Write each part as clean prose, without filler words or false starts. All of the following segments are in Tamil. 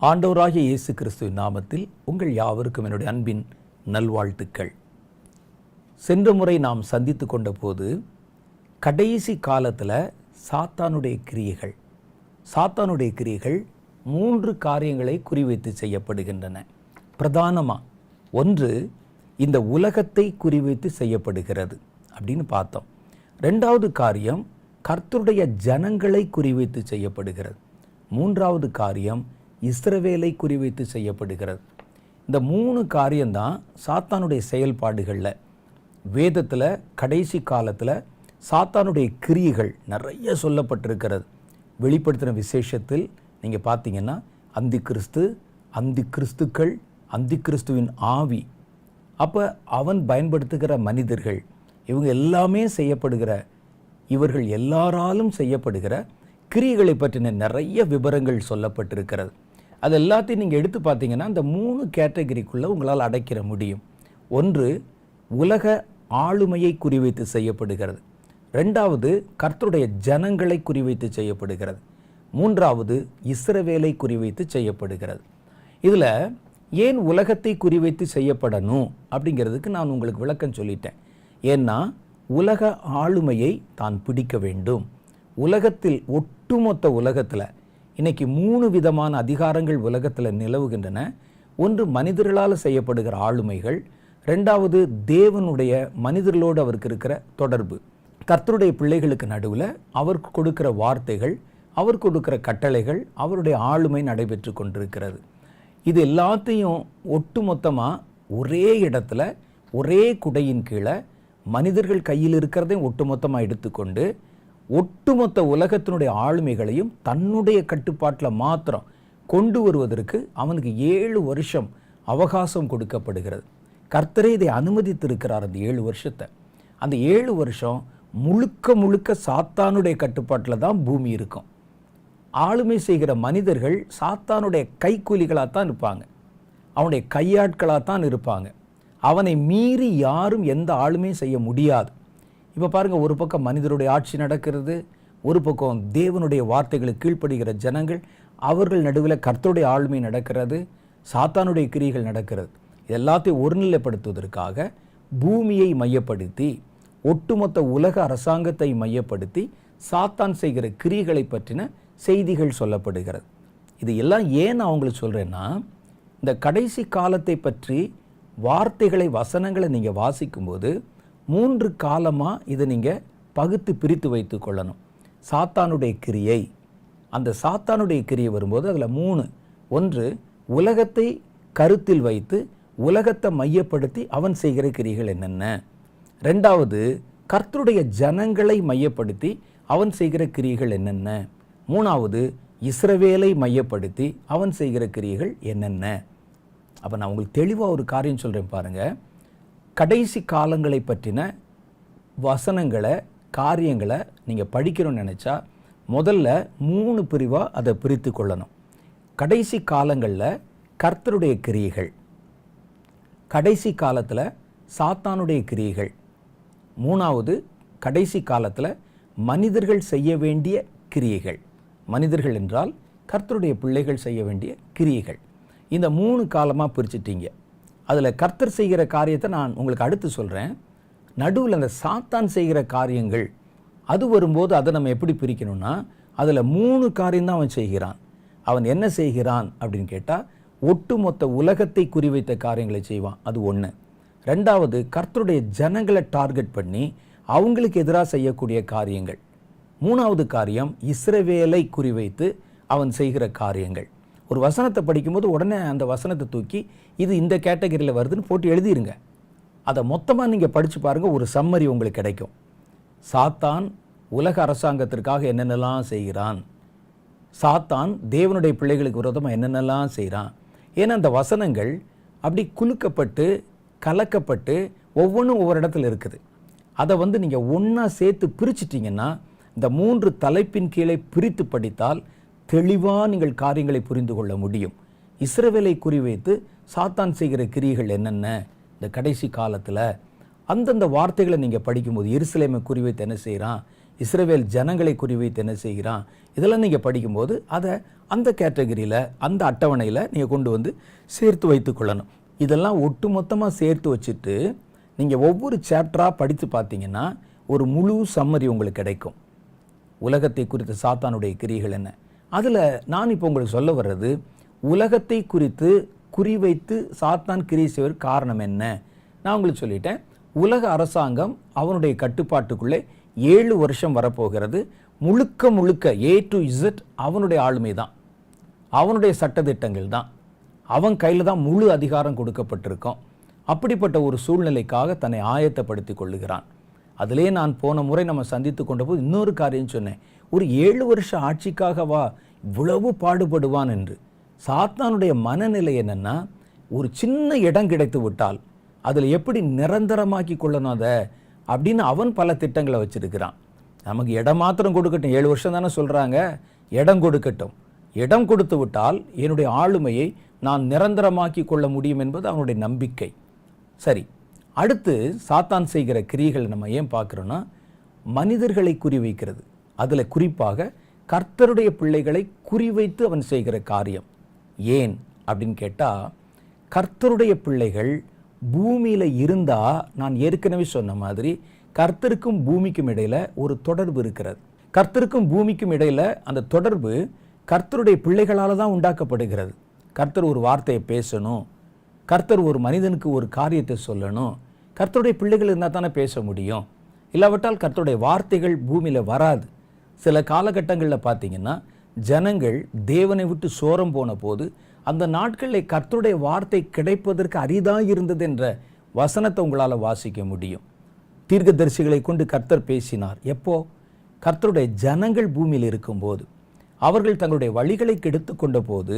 ஆண்டவராகிய இயேசு கிறிஸ்துவின் நாமத்தில் உங்கள் யாவருக்கும் என்னுடைய அன்பின் நல்வாழ்த்துக்கள். சென்ற முறை நாம் சந்தித்து கொண்ட போது கடைசி காலத்தில் சாத்தானுடைய கிரியைகள் 3 காரியங்களை குறிவைத்து செய்யப்படுகின்றன. பிரதானமாக ஒன்று இந்த உலகத்தை குறிவைத்து செய்யப்படுகிறது அப்படின்னு பார்த்தோம். 2வது காரியம் கர்த்தருடைய ஜனங்களை குறிவைத்து செய்யப்படுகிறது. 3வது காரியம் இஸ்ரவேலை குறிவைத்து செய்யப்படுகிறது. இந்த 3 காரியம்தான் சாத்தானுடைய செயல்பாடுகளில் வேதத்தில் கடைசி காலத்தில் சாத்தானுடைய கிரியைகள் நிறைய சொல்லப்பட்டிருக்கிறது. வெளிப்படுத்தின விசேஷத்தில் நீங்கள் பார்த்தீங்கன்னா அந்தி கிறிஸ்துக்கள், அந்தி கிறிஸ்துவின் ஆவி, அப்போ அவன் பயன்படுத்துகிற மனிதர்கள், இவங்க எல்லாமே இவர்கள் எல்லாராலும் செய்யப்படுகிற கிரியைகளை பற்றின நிறைய விவரங்கள் சொல்லப்பட்டிருக்கிறது. அது எல்லாத்தையும் நீங்கள் எடுத்து பார்த்தீங்கன்னா அந்த 3 கேட்டகரிக்குள்ளே உங்களால் அடைக்கிற முடியும். ஒன்று உலக ஆளுமையை குறிவைத்து செய்யப்படுகிறது. 2வது கர்த்தருடைய ஜனங்களை குறிவைத்து செய்யப்படுகிறது. 3வது இஸ்ரவேலை குறிவைத்து செய்யப்படுகிறது. இதில் ஏன் உலகத்தை குறிவைத்து செய்யப்படணும் அப்படிங்கிறதுக்கு நான் உங்களுக்கு விளக்கம் சொல்லிட்டேன். ஏன்னா உலக ஆளுமையை தான் பிடிக்க வேண்டும். உலகத்தில் ஒட்டுமொத்த உலகத்தில் இன்னைக்கு 3 விதமான அதிகாரங்கள் உலகத்தில் நிலவுகின்றன. ஒன்று மனிதர்களால் செய்யப்படுகிற ஆளுமைகள், 2வது தேவனுடைய மனிதர்களோடு அவருக்கு இருக்கிற தொடர்பு, கர்த்தருடைய பிள்ளைகளுக்கு நடுவில் அவர் கொடுக்கிற வார்த்தைகள், அவர் கொடுக்கிற கட்டளைகள், அவருடைய ஆளுமை நடைபெற்று கொண்டிருக்கிறது. இது எல்லாத்தையும் ஒட்டுமொத்தமாக ஒரே இடத்துல ஒரே குடையின் கீழே மனிதர்கள் கையில் இருக்கிறதையும் ஒட்டுமொத்தமாக எடுத்துக்கொண்டு ஒட்டுமொத்த உலகத்தினுடைய ஆளுமைகளையும் தன்னுடைய கட்டுப்பாட்டில் மாத்திரம் கொண்டு வருவதற்கு அவனுக்கு 7 வருஷம் அவகாசம் கொடுக்கப்படுகிறது. கர்த்தரே இதை அனுமதித்திருக்கிறார். அந்த 7 வருஷத்தை, அந்த 7 வருஷம் முழுக்க சாத்தானுடைய கட்டுப்பாட்டில் தான் பூமி இருக்கும். ஆளுமை செய்கிற மனிதர்கள் சாத்தானுடைய கைக்கூலிகளாகத்தான் இருப்பாங்க, அவனுடைய கையாட்களாகத்தான் இருப்பாங்க. அவனை மீறி யாரும் எந்த ஆளுமையும் செய்ய முடியாது. இப்போ பாருங்கள், ஒரு பக்கம் மனிதருடைய ஆட்சி நடக்கிறது, ஒரு பக்கம் தேவனுடைய வார்த்தைகளுக்கு கீழ்ப்படுகிற ஜனங்கள், அவர்கள் நடுவில் கர்த்தருடைய ஆளுமை நடக்கிறது, சாத்தானுடைய கிரியைகள் நடக்கிறது. எல்லாத்தையும் ஒருநிலைப்படுத்துவதற்காக பூமியை மையப்படுத்தி ஒட்டுமொத்த உலக அரசாங்கத்தை மையப்படுத்தி சாத்தான் செய்கிற கிரியைகளை பற்றின செய்திகள் சொல்லப்படுகிறது. இது எல்லாம் ஏன் நான் உங்களுக்கு சொல்கிறேன்னா, இந்த கடைசி காலத்தை பற்றி வார்த்தைகளை, வசனங்களை நீங்கள் வாசிக்கும்போது 3 காலமாக இதை நீங்கள் பகுத்து பிரித்து வைத்து கொள்ளணும். சாத்தானுடைய கிரியை, அந்த சாத்தானுடைய கிரியை வரும்போது அதில் 3. ஒன்று உலகத்தை கருத்தில் வைத்து உலகத்தை மையப்படுத்தி அவன் செய்கிற கிரியைகள் என்னென்ன. 2வது கர்த்தருடைய ஜனங்களை மையப்படுத்தி அவன் செய்கிற கிரியைகள் என்னென்ன. 3வது இஸ்ரவேலை மையப்படுத்தி அவன் செய்கிற கிரியைகள் என்னென்ன. அப்போ நான் உங்களுக்கு தெளிவாக ஒரு காரியம் சொல்கிறேன் பாருங்கள். கடைசி காலங்களை பற்றின வசனங்களை, காரியங்களை நீங்கள் படிக்கணும்னு நினச்சா முதல்ல 3 பிரிவாக அதை பிரித்து கொள்ளணும். கடைசி காலங்களில் கர்த்தருடைய கிரியைகள், கடைசி காலத்தில் சாத்தானுடைய கிரியைகள், 3வது கடைசி காலத்தில் மனிதர்கள் செய்ய வேண்டிய கிரியைகள். மனிதர்கள் என்றால் கர்த்தருடைய பிள்ளைகள் செய்ய வேண்டிய கிரியைகள். இந்த 3 காலமாக பிரிச்சுட்டீங்க. அதில் கர்த்தர் செய்கிற காரியத்தை நான் உங்களுக்கு அடுத்து சொல்கிறேன். நடுவில் அந்த சாத்தான் செய்கிற காரியங்கள் அது வரும்போது அதை நம்ம எப்படி பிரிக்கணும்னா, அதில் 3 காரியம்தான் அவன் செய்கிறான். அவன் என்ன செய்கிறான் அப்படின்னு கேட்டால், ஒட்டுமொத்த உலகத்தை குறிவைத்த காரியங்களை செய்வான், அது 1. 2வது கர்த்தருடைய ஜனங்களை டார்கெட் பண்ணி அவங்களுக்கு எதிராக செய்யக்கூடிய காரியங்கள். 3வது காரியம் இஸ்ரவேலை குறிவைத்து அவன் செய்கிற காரியங்கள். ஒரு வசனத்தை படிக்கும்போது உடனே அந்த வசனத்தை தூக்கி இது இந்த கேட்டகரியில் வருதுன்னு போட்டு எழுதிருங்க. அதை மொத்தமாக நீங்கள் படித்து பாருங்கள், ஒரு சம்மரி உங்களுக்கு கிடைக்கும். சாத்தான் உலக அரசாங்கத்திற்காக என்னென்னலாம் செய்கிறான், சாத்தான் தேவனுடைய பிள்ளைகளுக்கு விரோதமாக என்னென்னலாம் செய்கிறான். ஏன்னா அந்த வசனங்கள் அப்படி குலுக்கப்பட்டு கலக்கப்பட்டு ஒவ்வொன்றும் ஒவ்வொரு இடத்துல இருக்குது. அதை நீங்கள் ஒன்றா சேர்த்து பிரிச்சிட்டிங்கன்னா, இந்த 3 தலைப்பின் கீழே பிரித்து படித்தால் தெளிவாக நீங்கள் காரியங்களை புரிந்து கொள்ள முடியும். இஸ்ரவேலை குறிவைத்து சாத்தான் செய்கிற கிரியைகள் என்னென்ன இந்த கடைசி காலத்தில், அந்தந்த வார்த்தைகளை நீங்கள் படிக்கும்போது எருசலேமை குறிவைத்து என்ன செய்கிறான், இஸ்ரவேல் ஜனங்களை குறிவைத்து என்ன செய்கிறான், இதெல்லாம் நீங்கள் படிக்கும்போது அதை அந்த கேட்டகரியில் அந்த அட்டவணையில் நீங்கள் கொண்டு வந்து சேர்த்து வைத்து கொள்ளணும். இதெல்லாம் ஒட்டு மொத்தமாக சேர்த்து வச்சுட்டு நீங்கள் ஒவ்வொரு சாப்டராக படித்து பார்த்தீங்கன்னா ஒரு முழு சம்மரி உங்களுக்கு கிடைக்கும். உலகத்தை குறித்த சாத்தானுடைய கிரியைகள் என்ன. அதில் நான் இப்போ உங்களுக்கு சொல்ல வர்றது, உலகத்தை குறித்து குறிவைத்து சாத்தான் கிரியை செய்வதற்கு காரணம் என்ன. நான் உங்களுக்கு சொல்லிட்டேன், உலக அரசாங்கம் அவனுடைய கட்டுப்பாட்டுக்குள்ளே 7 வருஷம் வரப்போகிறது. முழுக்க முழுக்க A to Z அவனுடைய ஆளுமை தான், அவனுடைய சட்டத்திட்டங்கள் தான், அவன் கையில் தான் முழு அதிகாரம் கொடுக்கப்பட்டிருக்கும். அப்படிப்பட்ட ஒரு சூழ்நிலைக்காக தன்னை ஆயத்தப்படுத்தி கொள்ளுகிறான். அதிலே நான் போன முறை நம்ம சந்தித்து கொண்ட போது இன்னொரு காரியம் சொன்னேன், ஒரு 7 வருஷ ஆட்சிக்காகவா இவ்வளவு பாடுபடுவான் என்று. சாத்தானுடைய மனநிலை என்னன்னா, ஒரு சின்ன இடம் கிடைத்து விட்டால் அதில் எப்படி நிரந்தரமாக்கி கொள்ளணும் அதை அப்படின்னு அவன் பல திட்டங்களை வச்சிருக்கிறான். நமக்கு இடம் மாத்திரம் கொடுக்கட்டும், 7 வருஷம் தானே சொல்கிறாங்க, இடம் கொடுக்கட்டும். இடம் கொடுத்து விட்டால் என்னுடைய ஆளுமையை நான் நிரந்தரமாக்கி கொள்ள முடியும் என்பது அவனுடைய நம்பிக்கை. சரி, அடுத்து சாத்தான் செய்கிற கிரியைகள் நம்ம ஏன் பார்க்குறோன்னா, மனிதர்களை குறிவைக்கிறது. அதில் குறிப்பாக கர்த்தருடைய பிள்ளைகளை குறிவைத்து அவன் செய்கிற காரியம். ஏன் அப்படின்னு கேட்டால், கர்த்தருடைய பிள்ளைகள் பூமியில் இருந்தால், நான் ஏற்கனவே சொன்ன மாதிரி கர்த்தருக்கும் பூமிக்கும் இடையில் ஒரு தொடர்பு இருக்கிறது. கர்த்தருக்கும் பூமிக்கும் இடையில் அந்த தொடர்பு கர்த்தருடைய பிள்ளைகளால் தான் உண்டாக்கப்படுகிறது. கர்த்தர் ஒரு வார்த்தையை பேசணும், கர்த்தர் ஒரு மனிதனுக்கு ஒரு காரியத்தை சொல்லணும், கர்த்தருடைய பிள்ளைகள் இருந்தால் தானே பேச முடியும். இல்லாவிட்டால் கர்த்தருடைய வார்த்தைகள் பூமியில் வராது. சில காலகட்டங்களில் பார்த்தீங்கன்னா ஜனங்கள் தேவனை விட்டு சோரம் போன போது அந்த நாட்களில் கர்த்தருடைய வார்த்தை கிடைப்பதற்கு அரிதாக இருந்தது என்ற வசனத்தை உங்களால் வாசிக்க முடியும். தீர்க்கதரிசிகளை கொண்டு கர்த்தர் பேசினார். எப்போ? கர்த்தருடைய ஜனங்கள் பூமியில் இருக்கும்போது, அவர்கள் தங்களுடைய வழிகளை கெடுத்து கொண்ட போது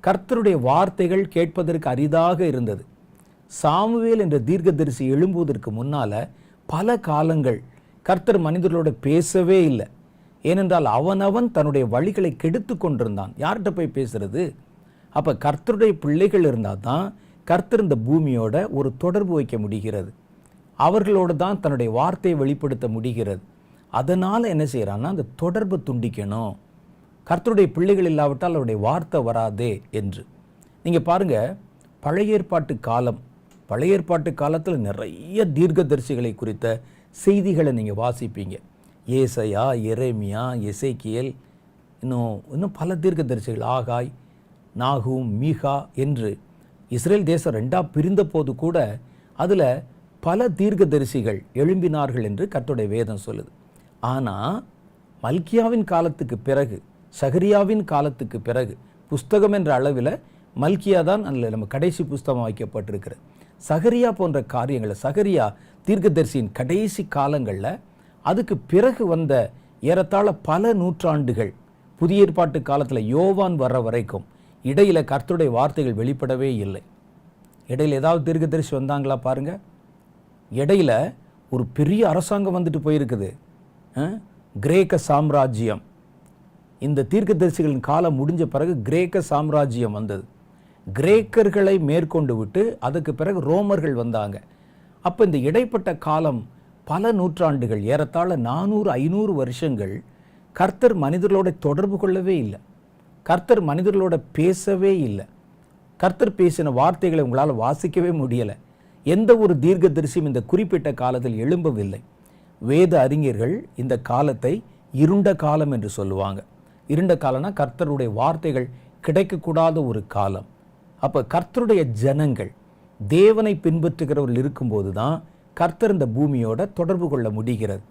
கர்த்தருடைய வார்த்தைகள் கேட்பதற்கு அரிதாக இருந்தது. சாமுவேல் என்ற தீர்க்கதரிசி எழும்புவதற்கு முன்னால் பல காலங்கள் கர்த்தர் மனிதர்களோட பேசவே இல்லை. ஏனென்றால் அவனவன் தன்னுடைய வழிகளை கெடுத்து கொண்டிருந்தான். யார்கிட்ட போய் பேசுறது? அப்போ கர்த்தருடைய பிள்ளைகள் இருந்தால் தான் கர்த்தர் இந்த பூமியோட ஒரு தொடர்பு வைக்க முடிகிறது, அவர்களோடு தான் தன்னுடைய வார்த்தையை வெளிப்படுத்த முடிகிறது. அதனால் என்ன செய்கிறான்னா, அந்த தொடர்பை துண்டிக்கணும். கர்த்தருடைய பிள்ளைகள் இல்லாவிட்டால் அவருடைய வார்த்தை வராதே என்று. நீங்கள் பாருங்கள், பழைய ஏற்பாட்டு காலத்தில் நிறைய தீர்க்கதரிசிகளை குறித்த செய்திகளை நீங்கள் வாசிப்பீங்க. ஏசாயா, எரேமியா, எசேக்கியேல், இன்னும் பல தீர்க்கதரிசிகள், ஆகாய், நாகூம், மீகா என்று இஸ்ரேல் தேசம் 2ஆக பிரிந்த போது கூட அதில் பல தீர்க்கதரிசிகள் எழும்பினார்கள் என்று கர்த்தருடைய வேதம் சொல்லுது. ஆனால் மல்கியாவின் காலத்துக்கு பிறகு, சகரியாவின் காலத்துக்கு பிறகு, புஸ்தகம் என்ற அளவில் மல்கியா தான் அதில் நம்ம கடைசி புஸ்தகம் வைக்கப்பட்டிருக்கிறது. சகரியா போன்ற காரியங்களை, சகரியா தீர்க்கதரிசியின் கடைசி காலங்களில், அதுக்கு பிறகு வந்த ஏறத்தாழ பல நூற்றாண்டுகள், புதிய ஏற்பாட்டு காலத்தில் யோவான் வர்ற வரைக்கும் இடையில் கர்த்தருடைய வார்த்தைகள் வெளிப்படவே இல்லை. இடையில் ஏதாவது தீர்க்கதரிசி வந்தாங்களா பாருங்க? இடையில் ஒரு பெரிய அரசாங்கம் வந்துட்டு போயிருக்குது, கிரேக்க சாம்ராஜ்யம். இந்த தீர்க்கதரிசிகளின் காலம் முடிஞ்ச பிறகு கிரேக்க சாம்ராஜ்யம் வந்தது. கிரேக்கர்களை மேற்கொண்டு விட்டு அதுக்கு பிறகு ரோமர்கள் வந்தாங்க. அப்போ இந்த இடைப்பட்ட காலம் பல நூற்றாண்டுகள், ஏறத்தாழ 400-500 வருஷங்கள் கர்த்தர் மனிதர்களோட தொடர்பு கொள்ளவே இல்லை, கர்த்தர் மனிதர்களோட பேசவே இல்லை. கர்த்தர் பேசின வார்த்தைகளை உங்களால் வாசிக்கவே முடியலை. எந்த ஒரு தீர்க்கதரிசியும் இந்த குறிப்பிட்ட காலத்தில் எழும்பவில்லை. வேத அறிஞர்கள் இந்த காலத்தை இருண்ட காலம் என்று சொல்லுவாங்க. இருண்ட காலம்னா கர்த்தருடைய வார்த்தைகள் கிடைக்கக்கூடாத ஒரு காலம். அப்போ கர்த்தருடைய ஜனங்கள், தேவனை பின்பற்றுகிறவர்கள் இருக்கும்போது தான் கர்த்தர் இந்த பூமியோட தொடர்பு கொள்ள முடிகிறது.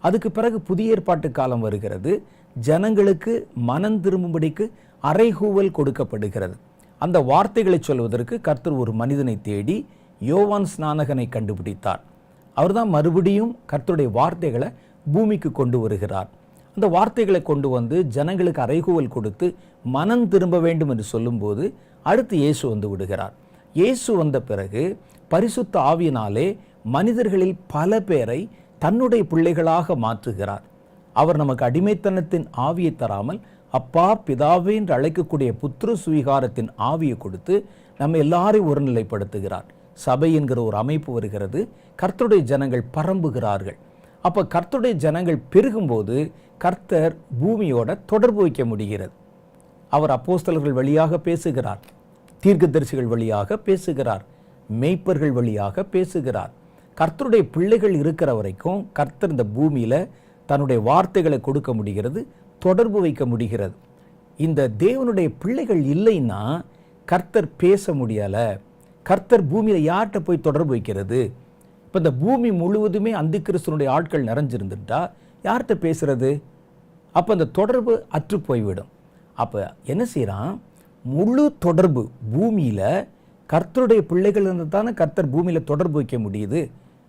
அதுக்கு பிறகு புதிய ஏற்பாட்டு காலம் வருகிறது. ஜனங்களுக்கு மனம் திரும்பும்படிக்கு அறைகூவல் கொடுக்கப்படுகிறது. அந்த வார்த்தைகளை சொல்வதற்கு கர்த்தர் ஒரு மனிதனை தேடி யோவான் ஸ்நானகனை கண்டுபிடித்தார். அவர்தான் மறுபடியும் கர்த்தருடைய வார்த்தைகளை பூமிக்கு கொண்டு வருகிறார். அந்த வார்த்தைகளை கொண்டு வந்து ஜனங்களுக்கு அறைகூவல் கொடுத்து மனம் திரும்ப வேண்டும் என்று சொல்லும்போது அடுத்து இயேசு வந்து விடுகிறார். இயேசு வந்த பிறகு பரிசுத்த ஆவியினாலே மனிதர்களில் பல பேரை தன்னுடைய பிள்ளைகளாக மாற்றுகிறார். அவர் நமக்கு அடிமைத்தனத்தின் ஆவியை தராமல் அப்பா பிதாவே என்று அழைக்கக்கூடிய புத்திர சுவீகாரத்தின் ஆவியை கொடுத்து நம்ம எல்லாரையும் ஒருநிலைப்படுத்துகிறார். சபை என்கிற ஒரு அமைப்பு வருகிறது. கர்த்தருடைய ஜனங்கள் பரம்புகிறார்கள். அப்போ கர்த்தருடைய ஜனங்கள் பெருகும்போது கர்த்தர் பூமியோட தொடர்பு வைக்க முடிகிறது. அவர் அப்போஸ்தலர்கள் வழியாக பேசுகிறார், தீர்க்கதரிசிகள் வழியாக பேசுகிறார், மேய்ப்பர்கள் வழியாக பேசுகிறார். கர்த்தருடைய பிள்ளைகள் இருக்கிற வரைக்கும் கர்த்தர் இந்த பூமியில் தன்னுடைய வார்த்தைகளை கொடுக்க முடிகிறது, தொடர்பு வைக்க முடிகிறது. இந்த தேவனுடைய பிள்ளைகள் இல்லைன்னா கர்த்தர் பேச முடியலை. கர்த்தர் பூமியில் யார்கிட்ட போய் தொடர்பு வைக்கிறது? இப்போ இந்த பூமி முழுவதுமே அந்தி கிறிஸ்துவனுடைய ஆட்கள் நிறைஞ்சிருந்துட்டா யார்கிட்ட பேசுறது? அப்போ அந்த தொடர்பு அற்று போய்விடும். அப்போ என்ன செய்யறான்? முழு தொடர்பு பூமியில் கர்த்தருடைய பிள்ளைகள் இருந்து தானே கர்த்தர் பூமியில் தொடர்பு வைக்க முடியுது,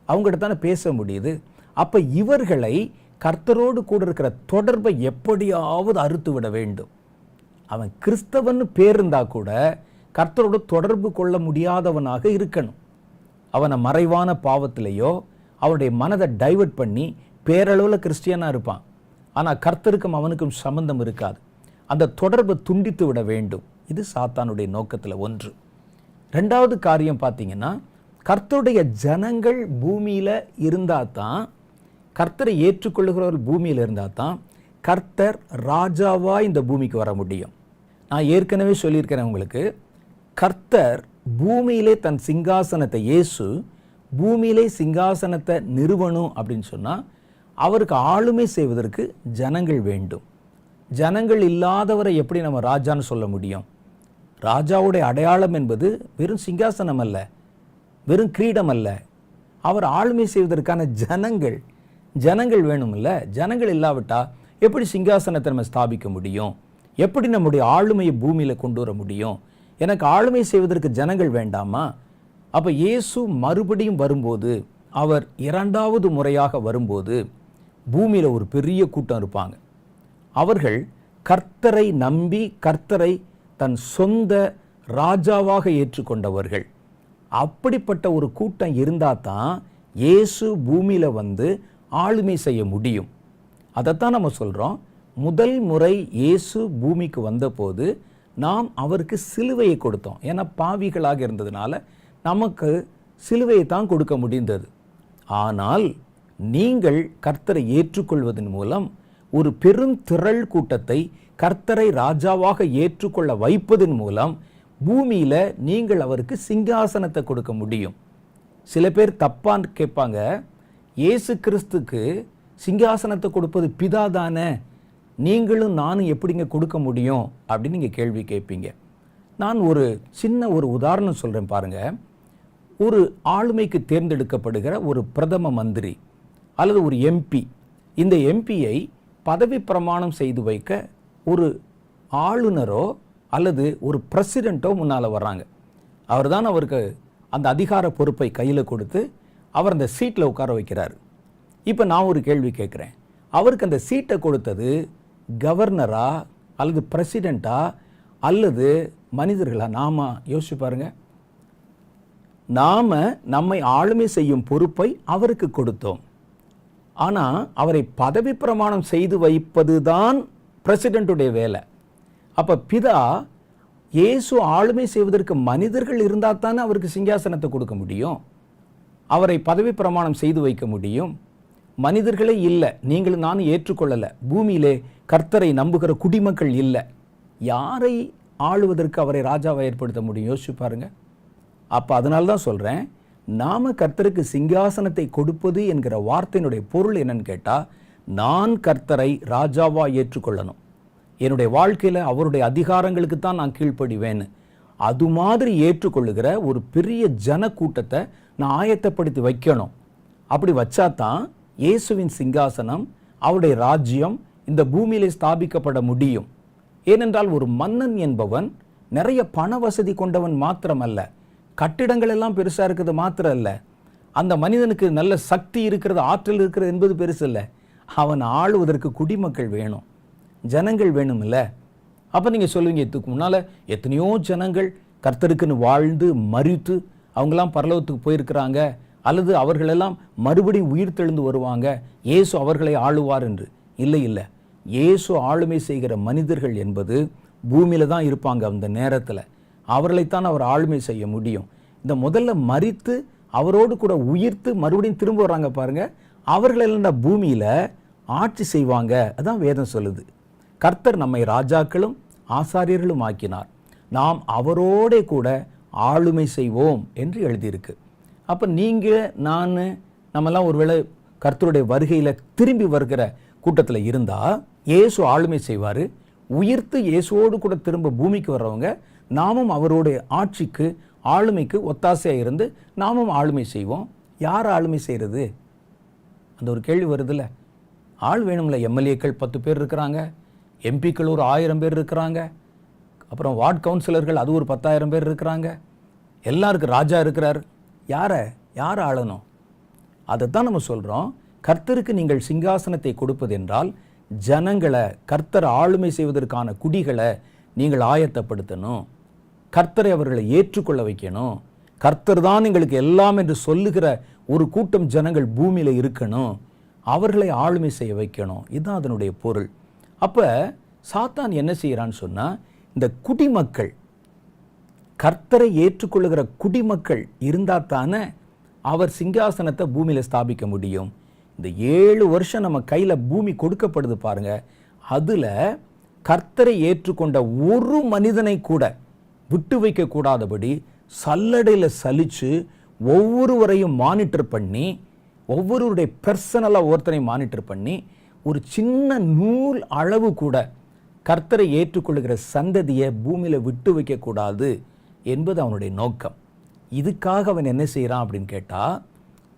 அவங்ககிட்ட தானே பேச முடியுது. அப்போ இவர்களை கர்த்தரோடு கூட இருக்கிற தொடர்பை எப்படியாவது அறுத்து விட வேண்டும். அவன் கிறிஸ்தவன் பேர் இருந்தா கூட கர்த்தரோடு தொடர்பு கொள்ள முடியாதவனாக இருக்கணும். அவனை மறைவான பாவத்திலேயோ அவனுடைய மனதை டைவர்ட் பண்ணி பேரளவில் கிறிஸ்டியனாக இருப்பான். ஆனால் கர்த்தருக்கும் அவனுக்கும் சம்பந்தம் இருக்காது. அந்த தொடர்பை துண்டித்து விட வேண்டும். இது சாத்தானுடைய நோக்கத்தில் ஒன்று. ரெண்டாவது காரியம் பார்த்தீங்கன்னா, கர்த்தருடைய ஜனங்கள் பூமியில் இருந்தால் தான், கர்த்தரை ஏற்றுக்கொள்ளுகிறவர்கள் பூமியில் இருந்தால் தான் கர்த்தர் ராஜாவாக இந்த பூமிக்கு வர முடியும். நான் ஏற்கனவே சொல்லியிருக்கிறேன் உங்களுக்கு, கர்த்தர் பூமியிலே தன் சிங்காசனத்தை, இயேசு பூமியிலே சிங்காசனத்தை நிறுவனம் அப்படின்னு சொன்னால் அவருக்கு ஆளுமை செய்வதற்கு ஜனங்கள் வேண்டும். ஜனங்கள் இல்லாதவரை எப்படி நம்ம ராஜான்னு சொல்ல முடியும்? ராஜாவுடைய அடையாளம் என்பது வெறும் சிங்காசனம் அல்ல, வெறும் கிரீடம் அல்ல. அவர் ஆளுமை செய்வதற்கான ஜனங்கள் வேணும்ல. ஜனங்கள் இல்லாவிட்டா எப்படி சிங்காசனத்தை நம்ம ஸ்தாபிக்க முடியும்? எப்படி நம்முடைய ஆளுமையை பூமியில் கொண்டு வர முடியும்? எனக்கு ஆளுமை செய்வதற்கு ஜனங்கள் வேண்டாமா? அப்போ இயேசு மறுபடியும் வரும்போது, அவர் இரண்டாவது முறையாக வரும்போது பூமியில் ஒரு பெரிய கூட்டம் இருப்பாங்க. அவர்கள் கர்த்தரை நம்பி கர்த்தரை தன் சொந்த ராஜாவாக ஏற்றுக்கொண்டவர்கள். அப்படிப்பட்ட ஒரு கூட்டம் இருந்தால் தான் இயேசு பூமியில் வந்து ஆளுமை செய்ய முடியும். அதைத்தான் நம்ம சொல்கிறோம், முதல் முறை இயேசு பூமிக்கு வந்தபோது நாம் அவருக்கு சிலுவையை கொடுத்தோம். ஏன்னா பாவிகளாக இருந்ததுனால நமக்கு சிலுவையை தான் கொடுக்க முடிந்தது. ஆனால் நீங்கள் கர்த்தரை ஏற்றுக்கொள்வதன் மூலம் ஒரு பெரும் திரள் கூட்டத்தை கர்த்தரை ராஜாவாக ஏற்றுக்கொள்ள வைப்பதன் மூலம் பூமியில் நீங்கள் அவருக்கு சிங்காசனத்தை கொடுக்க முடியும். சில பேர் தப்பான்னு கேட்பாங்க, இயேசு கிறிஸ்துக்கு சிங்காசனத்தை கொடுப்பது பிதா தானே, நீங்களும் நானும் எப்படிங்க கொடுக்க முடியும் அப்படின்னு நீங்கள் கேள்வி கேட்பீங்க. நான் ஒரு சின்ன உதாரணம் சொல்கிறேன் பாருங்க. ஒரு ஆளுமைக்கு தேர்ந்தெடுக்கப்படுகிற ஒரு பிரதம மந்திரி அல்லது ஒரு எம்பி, இந்த எம்பியை பதவி பிரமாணம் செய்து வைக்க ஒரு ஆளுநரோ அல்லது ஒரு பிரசிடெண்ட்டோ முன்னால் வர்றாங்க. அவர் தான் அவருக்கு அந்த அதிகார பொறுப்பை கையில் கொடுத்து அவர் அந்த சீட்டில் உட்கார வைக்கிறார். இப்போ நான் ஒரு கேள்வி கேட்குறேன், அவருக்கு அந்த சீட்டை கொடுத்தது கவர்னரா அல்லது பிரசிடெண்ட்டா அல்லது மனிதர்களா? நாம யோசிச்சு பாருங்க. நாம நம்மை ஆளுமை செய்யும் பொறுப்பை அவருக்கு கொடுத்தோம். ஆனால் அவரை பதவி பிரமாணம் செய்து வைப்பது தான் பிரசிடெண்ட்டுடைய வேலை. அப்போ பிதா இயேசு ஆளுமை செய்வதற்கு மனிதர்கள் இருந்தால் தானே அவருக்கு சிங்காசனத்தை கொடுக்க முடியும், அவரை பதவி பிரமாணம் செய்து வைக்க முடியும். மனிதர்களே இல்லை, நீங்களும் நானும் ஏற்றுக்கொள்ளலை. பூமியிலே கர்த்தரை நம்புகிற குடிமக்கள் இல்லை. யாரை ஆளுவதற்கு அவரை ராஜாவை ஏற்படுத்த முடியும்? யோசிச்சு பாருங்க. அப்போ அதனால தான் சொல்கிறேன், நாம கர்த்தருக்கு சிங்காசனத்தை கொடுப்பது என்கிற வார்த்தையினுடைய பொருள் என்னன்னு கேட்டால், நான் கர்த்தரை ராஜாவாக ஏற்றுக்கொள்ளணும். என்னுடைய வாழ்க்கையில் அவருடைய அதிகாரங்களுக்கு தான் நான் கீழ்ப்படிவேன்னு அது மாதிரி ஏற்றுக்கொள்ளுகிற ஒரு பெரிய ஜன கூட்டத்தை நான் ஆயத்தப்படுத்தி வைக்கணும். அப்படி வச்சா தான் இயேசுவின் சிங்காசனம், அவருடைய ராஜ்யம் இந்த பூமியிலே ஸ்தாபிக்கப்பட முடியும். ஏனென்றால் ஒரு மன்னன் என்பவன் நிறைய பண வசதி கொண்டவன் மாத்திரமல்ல, கட்டிடங்கள் எல்லாம் பெருசாக இருக்கிறது மாத்திரம் இல்லை, அந்த மனிதனுக்கு நல்ல சக்தி இருக்கிறது, ஆற்றல் இருக்கிறது என்பது பெருசு இல்லை. அவன் ஆளுவதற்கு குடிமக்கள் வேணும், ஜனங்கள் வேணும் இல்லை. அப்போ நீங்கள் சொல்லுவீங்க, இதுக்கு முன்னால் எத்தனையோ ஜனங்கள் கர்த்தருக்குன்னு வாழ்ந்து மரித்து அவங்களாம் பரலோகத்துக்கு போயிருக்கிறாங்க, அல்லது அவர்களெல்லாம் மறுபடியும் உயிர் தெழுந்து வருவாங்க, இயேசு அவர்களை ஆளுவார் என்று. இல்லை இல்லை, இயேசு ஆளுமை செய்கிற மனிதர்கள் என்பது பூமியில் தான் இருப்பாங்க. அந்த நேரத்தில் அவர்களைத்தான் அவர் ஆளுமை செய்ய முடியும். இந்த முதல்ல மரித்து அவரோடு கூட உயிர்த்து மறுபடியும் திரும்ப வர்றாங்க பாருங்க, அவர்களெல்லாம் பூமியில் ஆட்சி செய்வாங்க. அதான் வேதம் சொல்லுது. கர்த்தர் நம்மை ராஜாக்களும் ஆசாரியர்களும் ஆக்கினார், நாம் அவரோட கூட ஆளுமை செய்வோம் என்று எழுதியிருக்கு. அப்போ நீங்கள் நான் நம்மெல்லாம் ஒருவேளை கர்த்தருடைய வருகையில் திரும்பி வருகிற கூட்டத்தில் இருந்தால் இயேசு ஆளுமை செய்வார். உயிர்த்து இயேசுவோடு கூட திரும்ப பூமிக்கு வர்றவங்க நாமும் அவருடைய ஆட்சிக்கு ஆளுமைக்கு ஒத்தாசையாக இருந்து நாமும் ஆளுமை செய்வோம். யார் ஆளுமை செய்கிறது? அந்த ஒரு கேள்வி வருதுல்ல. ஆள் வேணும்ல. எம்எல்ஏக்கள் 10 பேர் இருக்கிறாங்க, எம்பிக்கள் ஒரு 1000 பேர் இருக்கிறாங்க, அப்புறம் வார்டு கவுன்சிலர்கள் அது ஒரு 10,000 பேர் இருக்கிறாங்க, எல்லாருக்கும் ராஜா இருக்கிறார். யாரை ஆளணும்? அதைத்தான் நம்ம சொல்கிறோம். கர்த்தருக்கு நீங்கள் சிங்காசனத்தை கொடுப்பது என்றால் ஜனங்களை கர்த்தர் ஆளுமை செய்வதற்கான குடிகளை நீங்கள் ஆயத்தப்படுத்தணும். கர்த்தரை அவர்களை ஏற்றுக்கொள்ள வைக்கணும். கர்த்தர் தான் எங்களுக்கு எல்லாம் என்று சொல்லுகிற ஒரு கூட்டம் ஜனங்கள் பூமியில் இருக்கணும். அவர்களை ஆளுமை செய்ய வைக்கணும். இதுதான் அதனுடைய பொருள். அப்போ சாத்தான் என்ன செய்கிறான்னு சொன்னால், இந்த குடிமக்கள், கர்த்தரை ஏற்றுக்கொள்ளுகிற குடிமக்கள் இருந்தால் தானே அவர் சிங்காசனத்தை பூமியில் ஸ்தாபிக்க முடியும். இந்த 7 வருஷம் நம்ம கையில் பூமி கொடுக்கப்படுது பாருங்க. அதில் கர்த்தரை ஏற்றுக்கொண்ட ஒரு மனிதனை கூட விட்டு வைக்கக்கூடாதபடி சல்லடையில் சலிச்சு ஒவ்வொருவரையும் மானிட்டர் பண்ணி, ஒவ்வொருவருடைய பர்சனலாக ஒருத்தரை மானிட்டர் பண்ணி, ஒரு சின்ன நூல் அளவு கூட கர்த்தரை ஏற்றுக்கொள்ளுகிற சந்ததியை பூமியில் விட்டு வைக்கக்கூடாது என்பது அவனுடைய நோக்கம். இதுக்காக அவன் என்ன செய்கிறான் அப்படின்னு கேட்டால்,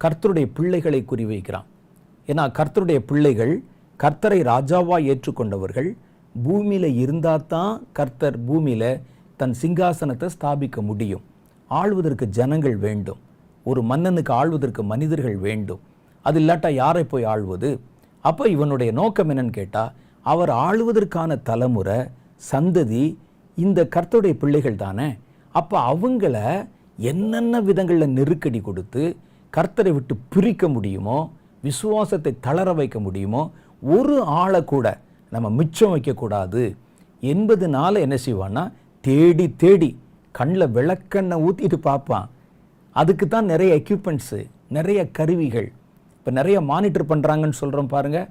கர்த்தருடைய பிள்ளைகளை குறிவைக்கிறான். ஏன்னா கர்த்தருடைய பிள்ளைகள் கர்த்தரை ராஜாவாக ஏற்றுக்கொண்டவர்கள் பூமியில் இருந்தால் தான் கர்த்தர் பூமியில் தன் சிங்காசனத்தை ஸ்தாபிக்க முடியும். ஆள்வதற்கு ஜனங்கள் வேண்டும். ஒரு மன்னனுக்கு ஆள்வதற்கு மனிதர்கள் வேண்டும். அது இல்லாட்டா யாரை போய் ஆள்வது? அப்போ இவனுடைய நோக்கம் என்னன்னு கேட்டால், அவர் ஆளுவதற்கான தலைமுறை சந்ததி இந்த கர்த்தருடைய பிள்ளைகள் தானே. அப்போ அவங்கள என்னென்ன விதங்களில் நெருக்கடி கொடுத்து கர்த்தரை விட்டு பிரிக்க முடியுமோ, விசுவாசத்தை தளர வைக்க முடியுமோ, ஒரு ஆளை கூட நம்ம மிச்சம் வைக்கக்கூடாது என்பதுனால என்ன செய்வான்னா, தேடி தேடி கண்ணில் விளக்கெண்ணெய் ஊற்றிட்டு பார்ப்பான். அதுக்கு தான் நிறைய எக்யூப்மெண்ட்ஸு, நிறைய கருவிகள். இப்போ நிறைய மானிட்டர் பண்ணுறாங்கன்னு சொல்கிறோம் பாருங்கள்.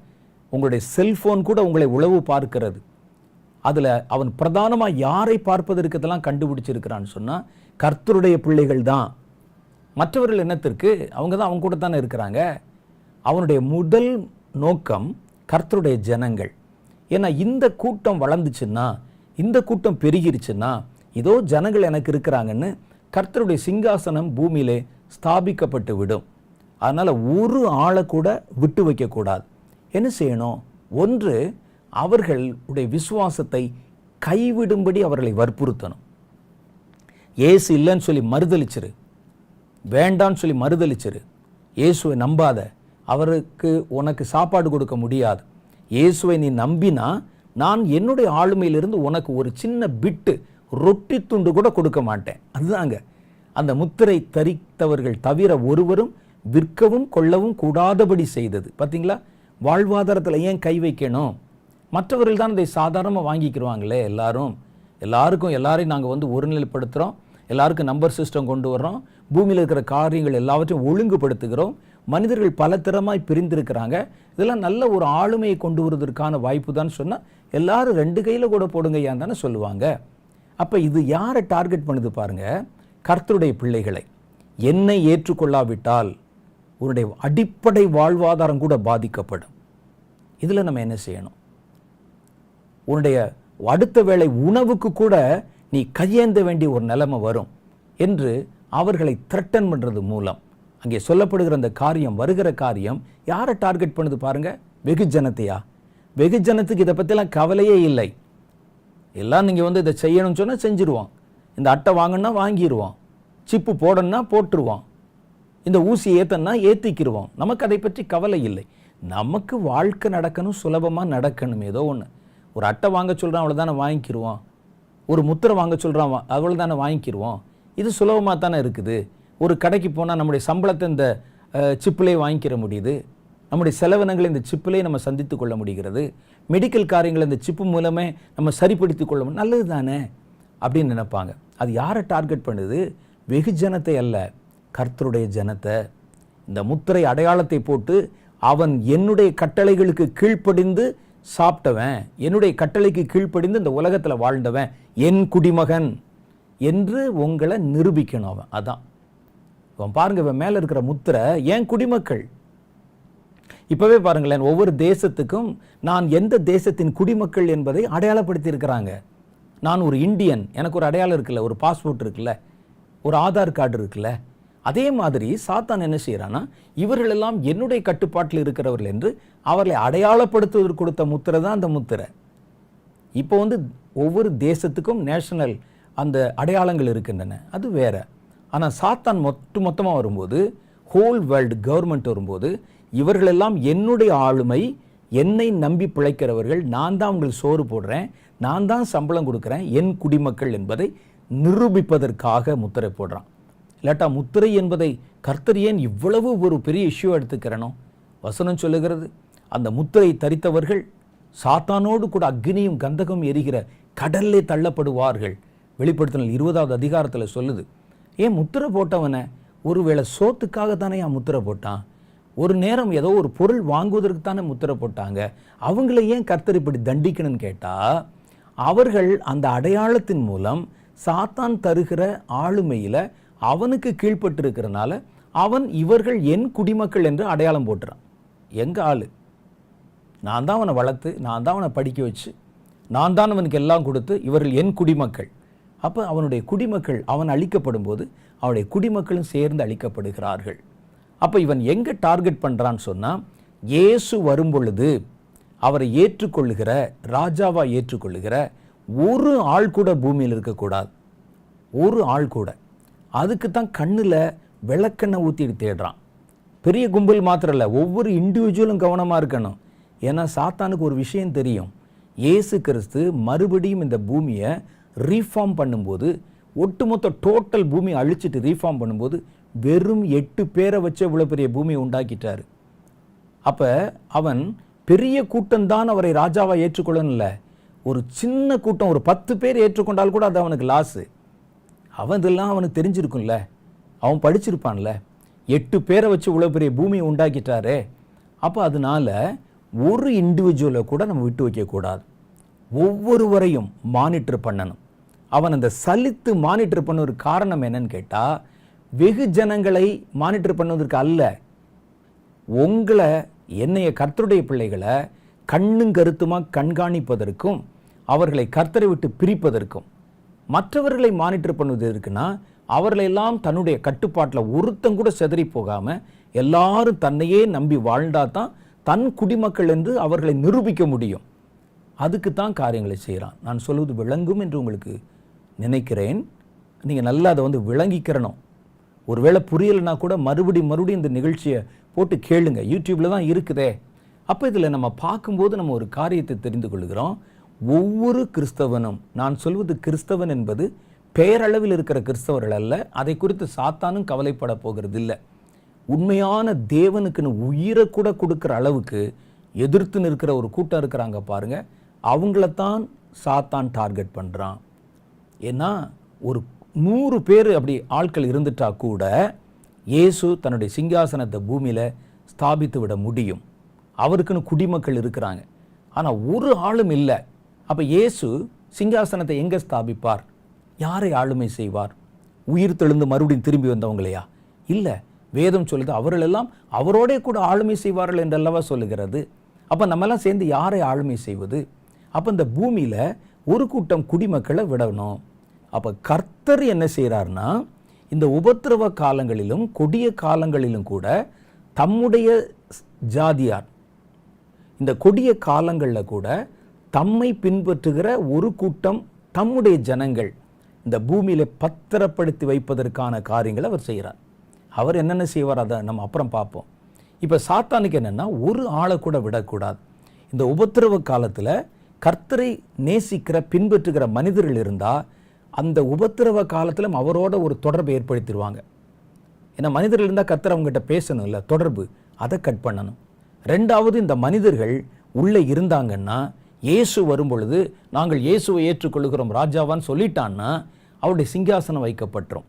உங்களுடைய செல்ஃபோன் கூட உங்களை உளவு பார்க்கிறது. அதில் அவன் பிரதானமாக யாரை பார்ப்பதற்கு இதெல்லாம் கண்டுபிடிச்சிருக்கிறான்னு சொன்னால், கர்த்தருடைய பிள்ளைகள் தான். மற்றவர்கள் என்னத்திற்கு? அவங்க தான் அவங்க கூட தானே இருக்கிறாங்க. அவனுடைய முதல் நோக்கம் கர்த்தருடைய ஜனங்கள். ஏன்னா இந்த கூட்டம் வளர்ந்துச்சுன்னா, இந்த கூட்டம் பெருகிருச்சுன்னா, இதோ ஜனங்கள் எனக்கு இருக்கிறாங்கன்னு கர்த்தருடைய சிங்காசனம் பூமியிலே ஸ்தாபிக்கப்பட்டு விடும். அதனால் ஒரு ஆளை கூட விட்டு வைக்கக்கூடாது. என்ன செய்யணும்? ஒன்று, அவர்களுடைய விசுவாசத்தை கைவிடும்படி அவர்களை வற்புறுத்தணும். இயேசு இல்லைன்னு சொல்லி மறுதளிச்சிரு, வேண்டான்னு சொல்லி மறுதளிச்சிரு. இயேசுவை நம்பாத, அவருக்கு உனக்கு சாப்பாடு கொடுக்க முடியாது. இயேசுவை நீ நம்பினா நான் என்னுடைய ஆளுமையிலிருந்து உனக்கு ஒரு சின்ன பிட்டு ரொட்டி துண்டு கூட கொடுக்க மாட்டேன். அதுதாங்க அந்த முத்திரை தரித்தவர்கள் தவிர ஒருவரும் விற்கவும் கொள்ளவும் கூடாதபடி செய்தது. பார்த்தீங்களா? வாழ்வாதாரத்தில் ஏன் கை வைக்கணும்? மற்றவர்கள் தான் அதை சாதாரணமாக வாங்கிக்கிடுவாங்களே. எல்லாருக்கும் எல்லாரையும் நாங்கள் ஒருநிலைப்படுத்துகிறோம், எல்லாருக்கும் நம்பர் சிஸ்டம் கொண்டு வர்றோம், பூமியில் இருக்கிற காரியங்கள் எல்லாவற்றையும் ஒழுங்குபடுத்துகிறோம். மனிதர்கள் பல திறமாய் பிரிந்திருக்கிறாங்க. இதெல்லாம் நல்ல ஒரு ஆளுமையை கொண்டு வருவதற்கான வாய்ப்பு தான் சொன்னால் எல்லாரும் 2 கையில் கூட போடுங்க ஏன் தானே சொல்லுவாங்க. அப்போ இது யாரை டார்கெட் பண்ணுது பாருங்க? கர்த்தருடைய பிள்ளைகளை. என்னை ஏற்றுக்கொள்ளாவிட்டால் உன்னுடைய அடிப்படை வாழ்வாதாரம் கூட பாதிக்கப்படும். இதில் நம்ம என்ன செய்யணும்? உன்னுடைய அடுத்த வேளை உணவுக்கு கூட நீ கையேந்த வேண்டிய ஒரு நிலைமை வரும் என்று அவர்களை த்ரெட்டன் பண்ணுறது மூலம் அங்கே சொல்லப்படுகிற அந்த காரியம், வருகிற காரியம் யாரை டார்கெட் பண்ணுது பாருங்க? வெகுஜனத்தையா? வெகுஜனத்துக்கு இதை பற்றிலாம் கவலையே இல்லை. எல்லாம் நீங்கள் இதை செய்யணும்னு சொன்னால் செஞ்சுருவோம். இந்த அட்டை வாங்கினா வாங்கிடுவோம், சிப்பு போடணும்னா போட்டுருவோம், இந்த ஊசி ஏற்றனா ஏற்றிக்கிடுவோம். நமக்கு அதை பற்றி கவலை இல்லை. நமக்கு வாழ்க்கை நடக்கணும், சுலபமாக நடக்கணும். ஏதோ ஒன்று, ஒரு அட்டை வாங்க சொல்கிறான் அவ்வளோதானே வாங்கிக்கிடுவோம், ஒரு முத்திரை வாங்க சொல்கிறான் அவ்வளோதானே வாங்கிக்கிடுவோம். இது சுலபமாக தானே இருக்குது. ஒரு கடைக்கு போனால் நம்முடைய சம்பளத்தை இந்த சிப்பிலே வாங்கிக்கிற முடியுது, நம்முடைய செலவினங்களை இந்த சிப்பிலே நம்ம சந்தித்து கொள்ள முடிகிறது, மெடிக்கல் காரியங்களை இந்த சிப்பு மூலமே நம்ம சரிப்படுத்தி கொள்ள முடியும். நல்லது தானே அப்படின்னு நினைப்பாங்க. அது யாரை டார்கெட் பண்ணுது? வெகுஜனத்தை அல்ல, கர்த்தருடைய ஜனத்தை. இந்த முத்திரை அடையாளத்தை போட்டு அவன் என்னுடைய கட்டளைகளுக்கு கீழ்ப்படிந்து சாப்பிட்டவன், என்னுடைய கட்டளைக்கு கீழ்ப்படிந்து இந்த உலகத்தில் வாழ்ந்தவன் என் குடிமகன் என்று உங்களை நிரூபிக்கணும். அவன் அதான் இவன் பாருங்க, இவன் மேலே இருக்கிற முத்திரை ஏன் குடிமக்கள். இப்போவே பாருங்களேன், ஒவ்வொரு தேசத்துக்கும் நான் எந்த தேசத்தின் குடிமக்கள் என்பதை அடையாளப்படுத்தி இருக்கிறாங்க. நான் ஒரு இந்தியன், எனக்கு ஒரு அடையாளம் இருக்குல்ல, ஒரு பாஸ்போர்ட் இருக்குல்ல, ஒரு ஆதார் கார்டு இருக்குல்ல. அதே மாதிரி சாத்தான் என்ன செய்யறான்னா, இவர்கள் எல்லாம் என்னுடைய கட்டுப்பாட்டில் இருக்கிறவர்கள் என்று அவர்களை அடையாளப்படுத்துவதற்கு கொடுத்த முத்திரை தான் அந்த முத்திரை. இப்போ ஒவ்வொரு தேசத்துக்கும் நேஷனல் அந்த அடையாளங்கள் இருக்கின்றன, அது வேற. ஆனால் சாத்தான் மொத்தமாக வரும்போது, ஹோல் வேர்ல்டு கவர்மெண்ட் வரும்போது, இவர்களெல்லாம் என்னுடைய ஆளுமை, என்னை நம்பி பிழைக்கிறவர்கள், நான் தான் உங்களுக்கு சோறு போடுறேன், நான் தான் சம்பளம் கொடுக்குறேன், என் குடிமக்கள் என்பதை நிரூபிப்பதற்காக முத்திரை போடுறான். இல்லாட்டா முத்திரை என்பதை கர்த்தர் ஏன் இவ்வளவு ஒரு பெரிய இஷ்யூ எடுத்துக்கிறனோ? வசனம் சொல்லுகிறது, அந்த முத்திரை தரித்தவர்கள் சாத்தானோடு கூட அக்னியும் கந்தகம் எரிகிற கடல்லே தள்ளப்படுவார்கள். வெளிப்படுத்தின 20வது அதிகாரத்தில் சொல்லுது. ஏன் முத்திரை போட்டவனை ஒருவேளை சோத்துக்காக தானே முத்திரை போட்டான்? ஒரு நேரம் ஏதோ ஒரு பொருள் வாங்குவதற்கு தானே முத்திரை போட்டாங்க. அவங்கள ஏன் கர்த்தர் இப்படி தண்டிக்கணும்னு கேட்டால், அவர்கள் அந்த அடையாளத்தின் மூலம் சாத்தான் தருகிற ஆளுமையில் அவனுக்கு கீழ்பட்டு இருக்கிறனால அவன் இவர்கள் என் குடிமக்கள் என்று அடையாளம் போட்டுறான். எங்க ஆளு? நான் தான் அவனை வளர்த்து, நான் தான் அவனை படிக்க வச்சு, நான் தான் அவனுக்கு எல்லாம் கொடுத்து, இவர்கள் என் குடிமக்கள். அப்போ அவனுடைய குடிமக்கள் அவன் அழிக்கப்படும் போது அவனுடைய குடிமக்களும் சேர்ந்து அழிக்கப்படுகிறார்கள். அப்போ இவன் எங்கே டார்கெட் பண்ணுறான்னு சொன்னால், இயேசு வரும் பொழுது அவரை ஏற்றுக்கொள்ளுகிற, ராஜாவா ஏற்றுக்கொள்ளுகிற ஒரு ஆள் கூட பூமியில் இருக்கக்கூடாது. ஒரு ஆள் கூட. அதுக்கு தான் கண்ணில் விளக்கெண்ணெய் ஊற்றிட்டு தேடுறான். பெரிய கும்பல் மாத்திரம் இல்லை, ஒவ்வொரு இண்டிவிஜுவலும் கவனமாக இருக்கணும். ஏன்னா சாத்தானுக்கு ஒரு விஷயம் தெரியும், இயேசு கிறிஸ்து மறுபடியும் இந்த பூமியை ரீஃபார்ம் பண்ணும்போது, ஒட்டுமொத்த டோட்டல் பூமியை அழிச்சிட்டு ரீஃபார்ம் பண்ணும்போது வெறும் 8 பேரை வச்சு இவ்வளோ பெரிய பூமியை உண்டாக்கிட்டார். அப்போ அவன் பெரிய கூட்டம்தான் அவரை ராஜாவாக ஏற்றுக்கொள்ளணும் இல்லை, ஒரு சின்ன கூட்டம், ஒரு 10 பேர் ஏற்றுக்கொண்டால் கூட அது அவனுக்கு லாஸு. அவன் இதெல்லாம் அவனுக்கு தெரிஞ்சிருக்கும்ல, அவன் படிச்சிருப்பான்ல. 8 பேரை வச்சு இவ்வளோ பெரிய பூமியை உண்டாக்கிட்டாரே. அப்போ அதனால ஒரு இண்டிவிஜுவலை கூட நம்ம விட்டு வைக்கக்கூடாது. ஒவ்வொருவரையும் மானிட்டர் பண்ணணும். அவன் அந்த சலித்து மானிட்டர் பண்ண ஒரு காரணம் என்னன்னு கேட்டால், வெகு ஜனங்களை மானிட்டர் பண்ணுவதற்கு அல்ல, உங்களை என்னைய கர்த்தருடைய பிள்ளைகளை கண்ணும் கருத்துமாக கண்காணிப்பதற்கும் அவர்களை கர்த்தரை விட்டு பிரிப்பதற்கும். மற்றவர்களை மானிட்டர் பண்ணுவது இருக்குன்னா, அவர்களெல்லாம் தன்னுடைய கட்டுப்பாட்டில் ஒருத்தம் கூட செதறி போகாமல் எல்லாரும் தன்னையே நம்பி வாழ்ந்தால் தான் தன் குடிமக்கள் என்று அவர்களை நிரூபிக்க முடியும். அதுக்கு தான் காரியங்களை செய்கிறான். நான் சொல்வது விளங்கும் என்று உங்களுக்கு நினைக்கிறேன். நீங்கள் நல்லா அதை விளங்கிக்கிறணும். ஒருவேளை புரியலைன்னா கூட மறுபடியும் இந்த நிகழ்ச்சியை போட்டு கேளுங்க, யூடியூப்பில் தான் இருக்குதே. அப்போ இதில் நம்ம பார்க்கும்போது நம்ம ஒரு காரியத்தை தெரிந்து கொள்கிறோம். ஒவ்வொரு கிறிஸ்தவனும், நான் சொல்வது கிறிஸ்தவன் என்பது பெயரளவில் இருக்கிற கிறிஸ்தவர்கள் அல்ல, அதை குறித்து சாத்தானும் கவலைப்பட போகிறது இல்லை. உண்மையான தேவனுக்குன்னு உயிரை கூட கொடுக்குற அளவுக்கு எதிர்த்து நிற்கிற ஒரு கூட்டம் இருக்கிறாங்க பாருங்க, அவங்களத்தான் சாத்தான் டார்கெட் பண்ணுறான். ஏன்னா ஒரு 100 பேர் அப்படி ஆட்கள் இருந்துட்டா கூட இயேசு தன்னுடைய சிங்காசனத்தை பூமியில் ஸ்தாபித்து விட முடியும். அவருக்குன்னு குடிமக்கள் இருக்கிறாங்க. ஆனால் ஒரு ஆளும் இல்லை. அப்போ இயேசு சிங்காசனத்தை எங்கே ஸ்தாபிப்பார்? யாரை ஆளுமை செய்வார்? உயிர் தெழுந்து மறுபடியும் திரும்பி வந்தவங்களையா? இல்லை, வேதம் சொல்லுது அவர்களெல்லாம் அவரோடே கூட ஆளுமை செய்வார்கள் என்றல்லவா சொல்லுகிறது. அப்போ நம்மெல்லாம் சேர்ந்து யாரை ஆளுமை செய்வது? அப்போ இந்த பூமியில் ஒரு கூட்டம் குடிமக்களை விடணும். அப்போ கர்த்தர் என்ன செய்கிறார்னா, இந்த உபத்திரவ காலங்களிலும் கொடிய காலங்களிலும் கூட தம்முடைய ஜாதியார், இந்த கொடிய காலங்களில் கூட தம்மை பின்பற்றுகிற ஒரு கூட்டம் தம்முடைய ஜனங்கள் இந்த பூமியில் பத்திரப்படுத்தி வைப்பதற்கான காரியங்களை அவர் செய்கிறார். அவர் என்னென்ன செய்வார் அதை நம்ம அப்புறம் பார்ப்போம். இப்போ சாத்தானுக்கு என்னென்னா, ஒரு ஆளை கூட விடக்கூடாது. இந்த உபத்திரவ காலத்தில் கர்த்தரை நேசிக்கிற பின்பற்றுகிற மனிதர்கள் இருந்தால் அந்த உபத்திரவ காலத்தில் அவரோட ஒரு தொடர்பை ஏற்படுத்திடுவாங்க. ஏன்னா மனிதர்கள் இருந்தால் கர்த்தர் அவங்ககிட்ட பேசணும் இல்லை, தொடர்பு, அதை கட் பண்ணணும். ரெண்டாவது, இந்த மனிதர்கள் உள்ளே இருந்தாங்கன்னா, இயேசு வரும் பொழுது நாங்கள் இயேசுவை ஏற்றுக்கொள்கிறோம் ராஜாவான்னு சொல்லிட்டான்னா அவருடைய சிங்காசனம் வைக்கப்பட்டுரும்.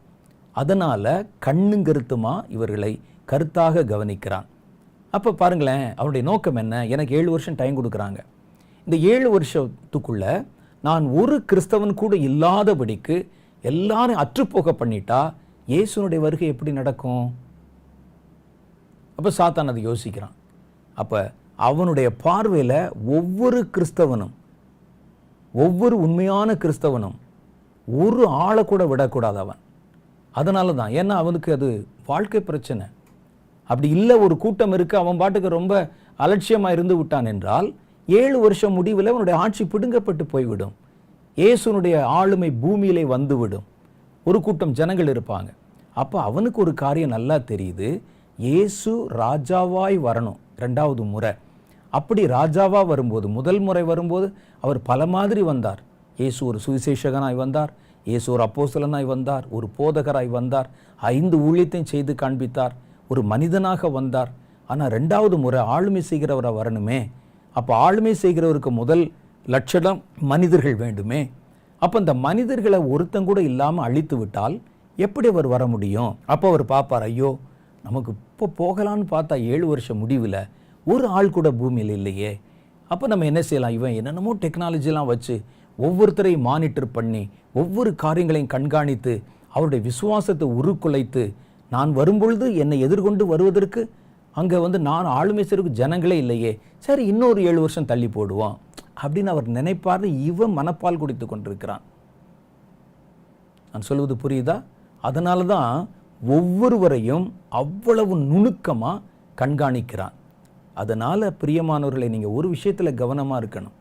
அதனால் கண்ணும் கருத்துமா இவர்களை கருத்தாக கவனிக்கிறான். அப்போ பாருங்களேன், அவருடைய நோக்கம் என்ன? எனக்கு 7 வருஷம் டைம் கொடுக்குறாங்க. இந்த 7 வருஷத்துக்குள்ள நான் ஒரு கிறிஸ்தவன் கூட இல்லாதபடிக்கு எல்லாரும் அற்றுப்போக பண்ணிட்டா இயேசுனுடைய வருகை எப்படி நடக்கும்? அப்போ சாத்தான் அதை யோசிக்கிறான். அப்போ அவனுடைய பார்வையில் ஒவ்வொரு கிறிஸ்தவனும், ஒவ்வொரு உண்மையான கிறிஸ்தவனும் ஒரு ஆளை கூட விடக்கூடாது அவன். அதனால தான், ஏன்னா அவனுக்கு அது வாழ்க்கை பிரச்சனை. அப்படி இல்லை, ஒரு கூட்டம் இருக்கு, அவன் பாட்டுக்கு ரொம்ப அலட்சியமாக இருந்து விட்டான் என்றால் 7 வருஷம் முடிவில் அவனுடைய ஆட்சி பிடுங்கப்பட்டு போய்விடும். இயேசுனுடைய ஆளுமை பூமியிலே வந்துவிடும். ஒரு கூட்டம் ஜனங்கள் இருப்பாங்க. அப்போ அவனுக்கு ஒரு காரியம் நல்லா தெரியுது, இயேசு ராஜாவாய் வரணும் 2வது முறை. அப்படி ராஜாவா வரும்போது, முதல் முறை வரும்போது அவர் பல மாதிரி வந்தார். இயேசு ஒரு சுவிசேஷகனாய் வந்தார், இயேசு ஒரு அப்போஸ்தலனாய் வந்தார், ஒரு போதகராய் வந்தார், 5 ஊழியத்தையும் செய்து காண்பித்தார், ஒரு மனிதனாக வந்தார். ஆனால் 2வது முறை ஆளுமை செய்கிறவராக வரணுமே. அப்போ ஆளுமை செய்கிறவருக்கு முதல் லட்சணம் மனிதர்கள் வேண்டுமே. அப்போ இந்த மனிதர்களை ஒருத்தங்கூட இல்லாமல் அழித்து விட்டால் எப்படி அவர் வர முடியும்? அப்போ அவர் பார்ப்பார், ஐயோ நமக்கு இப்போ போகலான்னு பார்த்தா 7 வருஷம் முடிவில் ஒரு ஆள் கூட பூமியில் இல்லையே. அப்போ நம்ம என்ன செய்யலாம்? இவன் என்னென்னமோ டெக்னாலஜிலாம் வச்சு ஒவ்வொருத்தரையும் மானிட்டர் பண்ணி ஒவ்வொரு காரியங்களையும் கண்காணித்து அவருடைய விசுவாசத்தை உருக்குலைத்து, நான் வரும்பொழுது என்னை எதிர்கொண்டு வருவதற்கு அங்கே நான் ஆளுமை செய்வதற்கு ஜனங்களே இல்லையே, சரி இன்னொரு 7 வருஷம் தள்ளி போடுவோம் அப்படின்னு அவர் நினைப்பார். இவன் மனப்பால் குடித்து கொண்டிருக்கிறான். நான் சொல்வது புரியுதா? அதனால தான் ஒவ்வொருவரையும் அவ்வளவு நுணுக்கமாக கண்காணிக்கிறான். அதனால் பிரியமானவர்களை, நீங்கள் ஒரு விஷயத்தில் கவனமாக இருக்கணும்.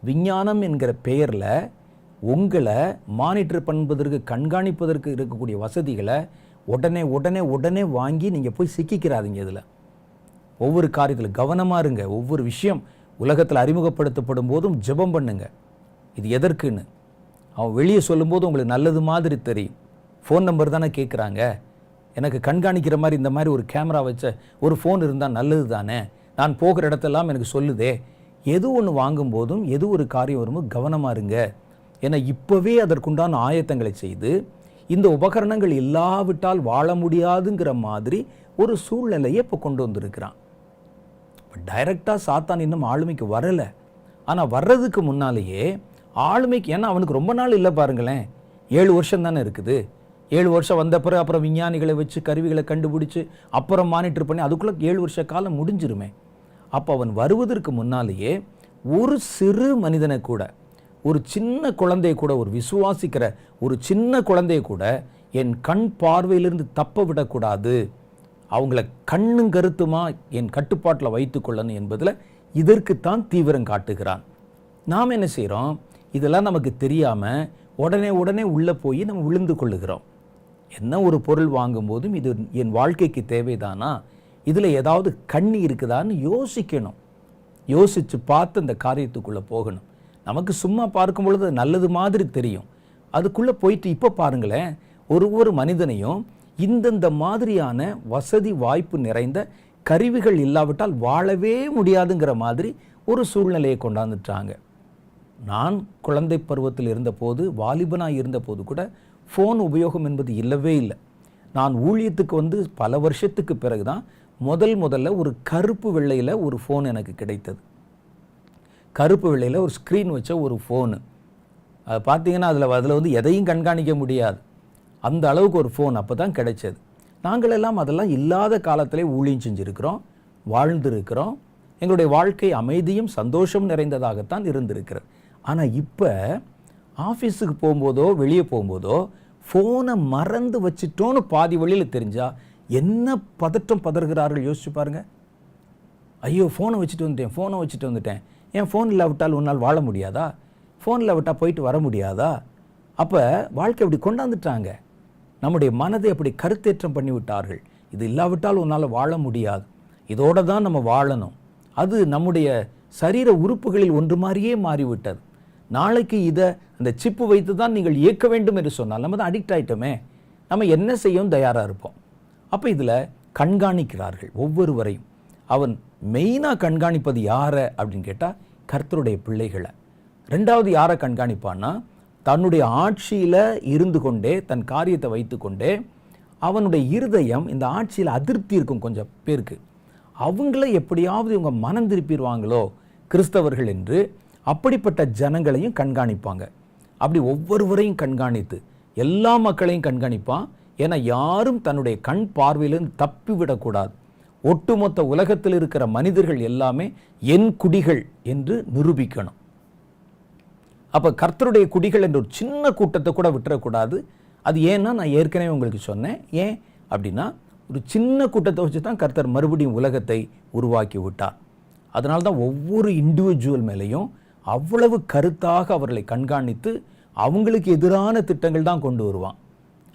விஞ்ஞானம் என்கிற பெயரில் உங்களை மானிட்டர் பண்ணுவதற்கு, கண்காணிப்பதற்கு இருக்கக்கூடிய வசதிகளை உடனே உடனே உடனே வாங்கி நீங்கள் போய் சிக்கிக்கிறாதீங்க. இதில் ஒவ்வொரு காரியத்தில் கவனமாக இருங்க. ஒவ்வொரு விஷயம் உலகத்தில் அறிமுகப்படுத்தப்படும் போதும் ஜெபம் பண்ணுங்க, இது எதற்குன்னு. அவன் வெளியே சொல்லும்போது உங்களுக்கு நல்லது மாதிரி தெரியும். ஃபோன் நம்பர் தானே கேட்குறாங்க, எனக்கு கண்காணிக்கிற மாதிரி இந்த மாதிரி ஒரு கேமரா வச்ச ஒரு ஃபோன் இருந்தால் நல்லது தானே, நான் போகிற இடத்தெல்லாம் எனக்கு சொல்லுதே. எது ஒன்று வாங்கும் போதும், எது ஒரு காரியம் வரும்போது கவனமாக இருங்க. ஏன்னா இப்போவே அதற்குண்டான ஆயத்தங்களை செய்து, இந்த உபகரணங்கள் இல்லாவிட்டால் வாழ முடியாதுங்கிற மாதிரி ஒரு சூழ்நிலையை இப்போ கொண்டு வந்திருக்கிறான். டைரக்டாக சாத்தான் இன்னும் ஆளுமைக்கு வரலை. ஆனால் வர்றதுக்கு முன்னாலேயே ஆளுமைக்கு, ஏன்னா அவனுக்கு ரொம்ப நாள் இல்லை பாருங்களேன், 7 வருஷம் தானே இருக்குது. 7 வருஷம் வந்த பிறகு அப்புறம் விஞ்ஞானிகளை வச்சு கருவிகளை கண்டுபிடிச்சு அப்புறம் மானிட்டர் பண்ணி அதுக்குள்ளே 7 வருஷ காலம் முடிஞ்சிருமே. அப்போ அவன் வருவதற்கு முன்னாலேயே ஒரு சிறு மனிதனை கூட, ஒரு சின்ன குழந்தையை கூட, ஒரு விசுவாசிக்கிற ஒரு சின்ன குழந்தையை கூட என் கண் பார்வையிலிருந்து தப்ப விடக்கூடாது, அவங்கள கண்ணும் கருத்துமா என் கட்டுப்பாட்டில் வைத்து கொள்ளணும் என்பதில் இதற்குத்தான் தீவிரம் காட்டுகிறான். நாம் என்ன செய்கிறோம்? இதெல்லாம் நமக்கு தெரியாமல் உடனே உடனே உள்ளே போய் நம்ம விழுந்து கொள்ளுகிறோம். என்ன ஒரு பொருள் வாங்கும்போதும் இது என் வாழ்க்கைக்கு தேவைதானா, இதில் ஏதாவது கண்ணி இருக்குதான்னு யோசிக்கணும். யோசித்து பார்த்து அந்த காரியத்துக்குள்ளே போகணும். நமக்கு சும்மா பார்க்கும் பொழுது நல்லது மாதிரி தெரியும். அதுக்குள்ளே போயிட்டு இப்போ பாருங்களேன், ஒரு மனிதனையும் இந்தந்த மாதிரியான வசதி வாய்ப்பு நிறைந்த கருவிகள் இல்லாவிட்டால் வாழவே முடியாதுங்கிற மாதிரி ஒரு சூழ்நிலையை கொண்டாந்துட்டாங்க. நான் குழந்தை பருவத்தில் இருந்தபோது, வாலிபனாக இருந்தபோது கூட ஃபோன் உபயோகம் என்பது இல்லவே இல்லை. நான் ஊழியத்துக்கு பல வருஷத்துக்கு பிறகு தான் முதல்ல ஒரு கருப்பு வெள்ளையில் ஒரு ஃபோன் எனக்கு கிடைத்தது. கருப்பு வெள்ளையில் ஒரு ஸ்க்ரீன் வச்ச ஒரு ஃபோனு. அது பார்த்தீங்கன்னா அதில் எதையும் கண்காணிக்க முடியாது, அந்த அளவுக்கு ஒரு ஃபோன் அப்போ தான் கிடைச்சது. நாங்கள் எல்லாம் அதெல்லாம் இல்லாத காலத்திலே ஊழியம் செஞ்சுருக்கிறோம், வாழ்ந்திருக்கிறோம். எங்களுடைய வாழ்க்கை அமைதியும் சந்தோஷம் நிறைந்ததாகத்தான் இருந்திருக்கிறது. ஆனால் இப்போ ஆஃபீஸுக்கு போகும்போதோ வெளியே போகும்போதோ ஃபோனை மறந்து வச்சுட்டோன்னு பாதி வழியில் தெரிஞ்சால் என்ன பதற்றம் பதறுகிறார்கள் யோசிச்சு பாருங்கள். ஐயோ ஃபோனை வச்சுட்டு வந்துட்டேன், ஏன் ஃபோன் இல்லாவிட்டால் உன்னால் வாழ முடியாதா, ஃபோன் இல்லாவிட்டால் போயிட்டு வர முடியாதா? அப்போ வாழ்க்கை அப்படி கொண்டாந்துட்டாங்க. நம்முடைய மனதை அப்படி கருத்தேற்றம் பண்ணிவிட்டார்கள். இது இல்லாவிட்டால் உன்னால் வாழ முடியாது, இதோடு தான் நம்ம வாழணும். அது நம்முடைய சரீர உறுப்புகளில் ஒன்று மாதிரியே மாறிவிட்டது. நாளைக்கு இதை அந்த சிப்பு வைத்து தான் நீங்கள் இயக்க வேண்டும் என்று சொன்னால் நம்ம தான் அடிக்ட் ஆகிட்டோமே, நம்ம என்ன செய்யவும் தயாராக இருப்போம். அப்போ இதில் கண்காணிக்கிறார்கள் ஒவ்வொருவரையும். அவன் மெயினாக கண்காணிப்பது யாரை அப்படின்னு கேட்டால் கர்த்தருடைய பிள்ளைகளை. 2வது யாரை கண்காணிப்பான்னா, தன்னுடைய ஆட்சியில் இருந்து கொண்டே தன் காரியத்தை வைத்து கொண்டே அவனுடைய இருதயம் இந்த ஆட்சியில் அதிருப்தி இருக்கும். கொஞ்சம் பேருக்கு அவங்கள எப்படியாவது இவங்க மனம் திருப்பிடுவாங்களோ கிறிஸ்தவர்கள் என்று அப்படிப்பட்ட ஜனங்களையும் கண்காணிப்பாங்க. அப்படி ஒவ்வொருவரையும் கண்காணித்து எல்லா மக்களையும் கண்காணிப்பான். ஏன்னா யாரும் தன்னுடைய கண் பார்வையிலிருந்து தப்பிவிடக்கூடாது. ஒட்டுமொத்த உலகத்தில் இருக்கிற மனிதர்கள் எல்லாமே என் குடிகள் என்று நிரூபிக்கணும். அப்போ கர்த்தருடைய குடிகள் என்ற ஒரு சின்ன கூட்டத்தை கூட விட்டுறக்கூடாது. அது ஏன்னா நான் ஏற்கனவே உங்களுக்கு சொன்னேன். ஏன் அப்படின்னா ஒரு சின்ன கூட்டத்தை வச்சு தான் கர்த்தர் மறுபடியும் உலகத்தை உருவாக்கி விட்டார். அதனால தான் ஒவ்வொரு இண்டிவிஜுவல் மேலேயும் அவ்வளவு கருத்தாக அவர்களை கண்காணித்து அவங்களுக்கு எதிரான திட்டங்கள் தான் கொண்டு வருவான்.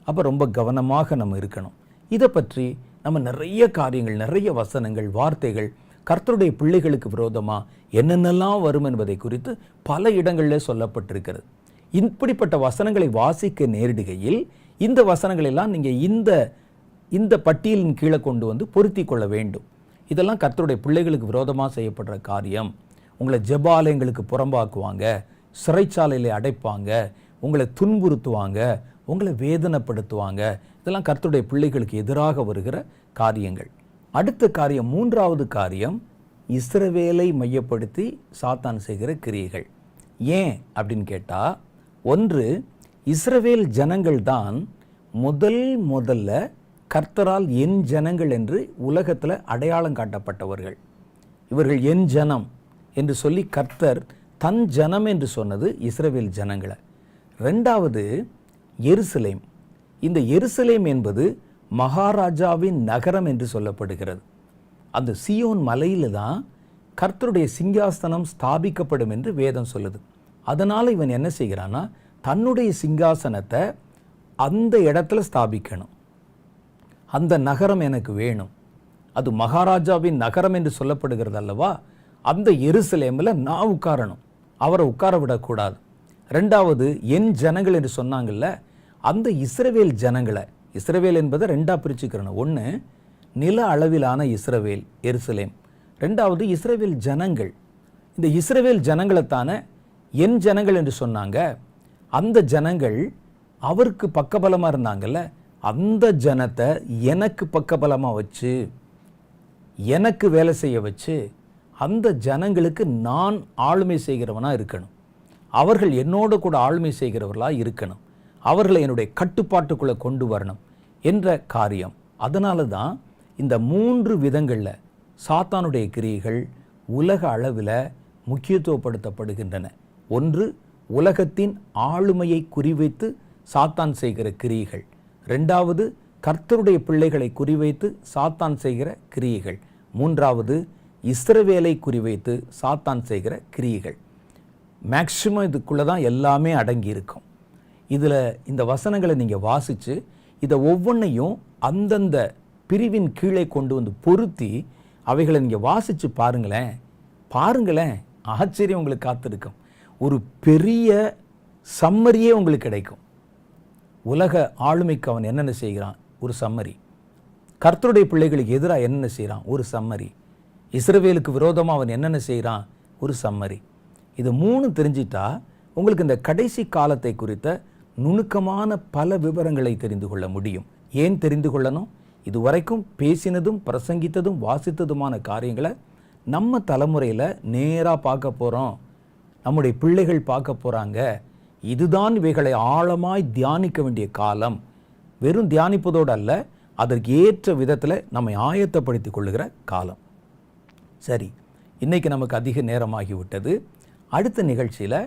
அப்போ ரொம்ப கவனமாக நம்ம இருக்கணும். இதை பற்றி நம்ம நிறைய காரியங்கள், நிறைய வசனங்கள், வார்த்தைகள் கர்த்தருடைய பிள்ளைகளுக்கு விரோதமாக என்னென்னலாம் வரும் என்பதை குறித்து பல இடங்களில் சொல்லப்பட்டிருக்கிறது. இப்படிப்பட்ட வசனங்களை வாசிக்க நேரிடுகையில் இந்த வசனங்கள் எல்லாம் நீங்கள் இந்த பட்டியலின் கீழே கொண்டு வந்து பொருத்தி கொள்ள வேண்டும். இதெல்லாம் கர்த்தருடைய பிள்ளைகளுக்கு விரோதமாக செய்யப்படுற காரியம். உங்களை ஜெபாலயங்களுக்கு புறம்பாக்குவாங்க, சிறைச்சாலையில் அடைப்பாங்க, உங்களை துன்புறுத்துவாங்க, உங்களை வேதனைப்படுத்துவாங்க. இதெல்லாம் கர்த்தருடைய பிள்ளைகளுக்கு எதிராக வருகிற காரியங்கள். அடுத்த காரியம், மூன்றாவது காரியம், இஸ்ரவேலை மையப்படுத்தி சாத்தான் செய்கிற கிரியைகள். ஏன் அப்படின்னு கேட்டால், ஒன்று, இஸ்ரவேல் ஜனங்கள் தான் முதல்ல கர்த்தரால் என் ஜனங்கள் என்று உலகத்தில் அடையாளம் காட்டப்பட்டவர்கள். இவர்கள் என் ஜனம் என்று சொல்லி கர்த்தர் தன் ஜனம் என்று சொன்னது இஸ்ரவேல் ஜனங்களை. ரெண்டாவது, எருசலேம். இந்த எருசலேம் என்பது மகாராஜாவின் நகரம் என்று சொல்லப்படுகிறது. அந்த சீயோன் மலையில் தான் கர்த்தருடைய சிங்காசனம் ஸ்தாபிக்கப்படும் என்று வேதம் சொல்லுது. அதனால் இவன் என்ன செய்கிறான்னா, தன்னுடைய சிங்காசனத்தை அந்த இடத்துல ஸ்தாபிக்கணும். அந்த நகரம் எனக்கு வேணும். அது மகாராஜாவின் நகரம் என்று சொல்லப்படுகிறது அல்லவா? அந்த எருசலேமில் நான் உட்காரணும், அவரை உட்கார விடக்கூடாது. ரெண்டாவது, என் ஜனங்கள் என்று சொன்னாங்கல்ல, அந்த இஸ்ரவேல் ஜனங்களை, இஸ்ரவேல் என்பதை ரெண்டாக பிரிச்சுக்கிறணும். ஒன்று, நில அளவிலான இஸ்ரவேல் எருசலேம். ரெண்டாவது, இஸ்ரவேல் ஜனங்கள். இந்த இஸ்ரவேல் ஜனங்களைத்தானே என் ஜனங்கள் என்று சொன்னாங்க. அந்த ஜனங்கள் அவருக்கு பக்கபலமாக இருந்தாங்கல்ல, அந்த ஜனத்தை எனக்கு பக்கபலமாக வச்சு, எனக்கு வேலை செய்ய வச்சு, அந்த ஜனங்களுக்கு நான் ஆளுமை செய்கிறவனாக இருக்கணும். அவர்கள் என்னோடு கூட ஆளுமை செய்கிறவர்களாக இருக்கணும். அவர்களை என்னுடைய கட்டுப்பாட்டுக்குள்ளே கொண்டு வரணும் என்ற காரியம். அதனால தான் இந்த 3 விதங்களில் சாத்தானுடைய கிரியைகள் உலக அளவில் முக்கியத்துவப்படுத்தப்படுகின்றன. ஒன்று, உலகத்தின் ஆளுமையை குறிவைத்து சாத்தான் செய்கிற கிரியைகள். ரெண்டாவது, கர்த்தருடைய பிள்ளைகளை குறிவைத்து சாத்தான் செய்கிற கிரியைகள். மூன்றாவது, இஸ்ரவேலை குறிவைத்து சாத்தான் செய்கிற கிரியைகள். மேக்சிமம் இதுக்குள்ளே தான் எல்லாமே அடங்கி இருக்கும். இதில் இந்த வசனங்களை நீங்கள் வாசித்து இதை ஒவ்வொன்றையும் அந்தந்த பிரிவின் கீழே கொண்டு வந்து பொருத்தி அவைகளை நீங்கள் வாசித்து பாருங்களேன், ஆச்சரியம் உங்களுக்கு காத்திருக்கும். ஒரு பெரிய சம்மரியே உங்களுக்கு கிடைக்கும். உலக ஆளுமைக்கு அவன் என்னென்ன செய்கிறான், ஒரு சம்மரி. கர்த்தருடைய பிள்ளைகளுக்கு எதிராக என்னென்ன செய்கிறான், ஒரு சம்மரி. இஸ்ரவேலுக்கு விரோதமாக அவன் என்னென்ன செய்கிறான், ஒரு சம்மரி. இது 3 தெரிஞ்சிட்டா உங்களுக்கு இந்த கடைசி காலத்தை குறித்த நுணுக்கமான பல விவரங்களை தெரிந்து கொள்ள முடியும். ஏன் தெரிந்து கொள்ளணும்? இதுவரைக்கும் பேசினதும் பிரசங்கித்ததும் வாசித்ததுமான காரியங்களை நம்ம தலைமுறையில் நேராக பார்க்க போகிறோம். நம்முடைய பிள்ளைகள் பார்க்க போகிறாங்க. இதுதான் இவைகளை ஆழமாய் தியானிக்க வேண்டிய காலம். வெறும் தியானிப்பதோடு அல்ல, அதற்கு ஏற்ற விதத்தில் நம்மை ஆயத்தப்படுத்தி கொள்ளுகிற காலம். சரி, இன்றைக்கி நமக்கு அதிக நேரமாகிவிட்டது. அடுத்த நிகழ்ச்சியில்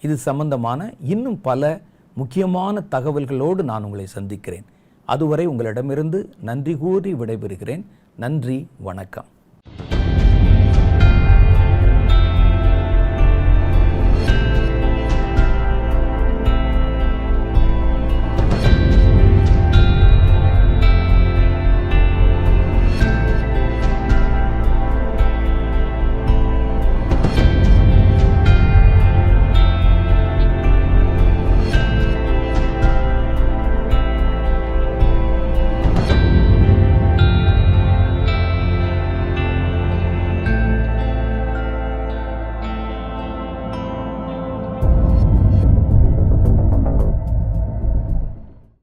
இது சம்பந்தமான இன்னும் பல முக்கியமான தகவல்களோடு நான் உங்களை சந்திக்கிறேன். அதுவரை உங்களிடமிருந்து நன்றி கூறி விடைபெறுகிறேன். நன்றி, வணக்கம்.